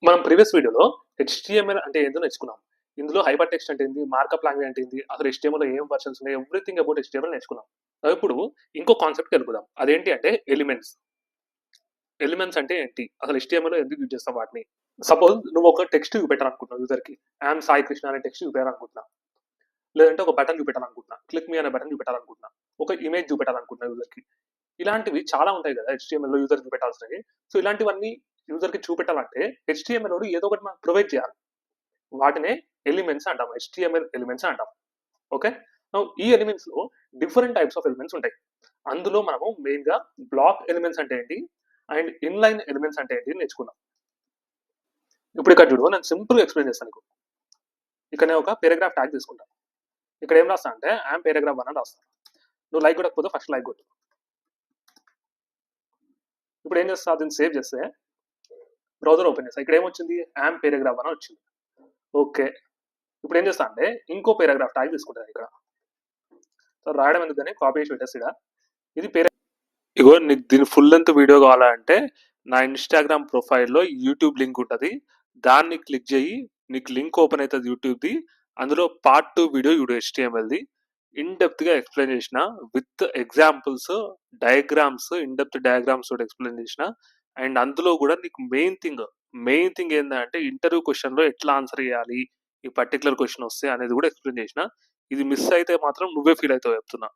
మనం ప్రీవియస్ వీడియోలో హెచ్టీఎంఎల్ అంటే ఏందో నేర్చుకున్నాం. ఇందులో హైపర్ టెక్స్ట్ అంటే ఏంది, మార్కప్ లాంగ్వేజ్ అంటే ఏంది, అసలు హెచ్టీఎంఎల్‌లో ఏం వెర్షన్స్ ఉన్నాయి, ఎవ్రీథింగ్ అబౌట్ హెచ్టీఎంఎల్ నేర్చుకున్నాం. ఇప్పుడు ఇంకో కాన్సెప్ట్‌కి వెళ్ళిపోదాం. అదేంటి అంటే ఎలిమెంట్స్. ఎలిమెంట్స్ అంటే ఏంటి? అసలు హెచ్టీఎంఎల్‌లో ఎందుకు యూజ్ చేస్తాం వాటిని? సపోజ్ నువ్వు ఒక టెక్స్ట్ చూపెట్టాలనుకుంటున్నావు యూజర్‌కి. ఐయామ్ సాయి కృష్ణ అనే టెక్స్ట్ చూపించాలనుకుంటున్నా. లేదంటే ఒక బటన్ చూపెట్టాలనుకుంటున్నా. క్లిక్ మీ అనే బటన్ చూపెట్టాలనుకుంటున్నా. ఒక ఇమేజ్ చూపెట్టాలనుకుంటున్నా యూజర్‌కి. ఇలాంటివి చాలా ఉంటాయి కదా హెచ్టీఎంఎల్‌లో యూజర్‌కి చూపెట్టాల్సినవి. సో ఇలాంటివన్నీ యూజర్‌కి చూపెట్టాలంటే హెచ్టీఎంఎల్ ఏదో ఒకటి మనకు ప్రొవైడ్ చేయాలి. వాటినే ఎలిమెంట్స్ అంటాం. హెచ్టీఎంఎల్ ఎలిమెంట్స్ అంటాం. ఓకే. ఈ ఎలిమెంట్స్ లో డిఫరెంట్ టైప్స్ ఆఫ్ ఎలిమెంట్స్ ఉంటాయి. అందులో మనము మెయిన్ గా బ్లాక్ ఎలిమెంట్స్ అంటే ఏంటి అండ్ ఇన్లైన్ ఎలిమెంట్స్ అంటే ఏంటి నేర్చుకున్నాం. ఇప్పుడు ఇక్కడ చూడు, నేను సింపుల్ గా ఎక్స్ప్లెయిన్ చేస్తాను నీకు. ఇక్కడ నేను ఒక పేరాగ్రాఫ్ ట్యాగ్ తీసుకుంటాను. ఇక్కడ ఏం రాస్తా అంటే ఐఎమ్ పేరాగ్రాఫ్ 1 అని రాస్తాను. నువ్వు లైక్ కొట్టకపోతే ఫస్ట్ లైక్ కొట్టు. ఇప్పుడు ఏం చేస్తా, దీన్ని సేవ్ చేస్తే బ్రౌజర్ ఓపెన్ చేస్తా. ఇక్కడ ఏమొచ్చింది, ఐఎమ్ పేరాగ్రాఫ్ 1 అని వచ్చింది. ఓకే. ఇప్పుడు ఏం చేస్తా అంటే ఇంకో పేరాగ్రాఫ్ ట్యాగ్ తీసుకుంటాను. ఇక్కడ సో రాయడం ఎందుకని కాపీ చేసి పెట్టేసి ఇది ఇగో నీకు దీని ఫుల్ లెంత్ వీడియో కావాలంటే నా ఇన్స్టాగ్రామ్ ప్రొఫైల్లో యూట్యూబ్ లింక్ ఉంటుంది. దాన్ని క్లిక్ చేయి, నీకు లింక్ ఓపెన్ అవుతుంది యూట్యూబ్ది. అందులో పార్ట్ 2 వీడియో యూడియో HTMLది ఇన్ డెప్త్గా ఎక్స్ప్లెయిన్ చేసిన with examples, diagrams, in depth diagrams తోటి ఎక్స్ప్లెయిన్ చేసిన. అండ్ అందులో కూడా నీకు మెయిన్ థింగ్ ఏంటంటే ఇంటర్వ్యూ క్వశ్చన్లో ఎట్లా ఆన్సర్ చేయాలి, ఈ పర్టికులర్ క్వశ్చన్ వస్తే అనేది కూడా ఎక్స్ప్లెయిన్ చేసిన. ఇది మిస్ అయితే మాత్రం నువ్వే ఫీల్ అవుతావు చెప్తున్నా.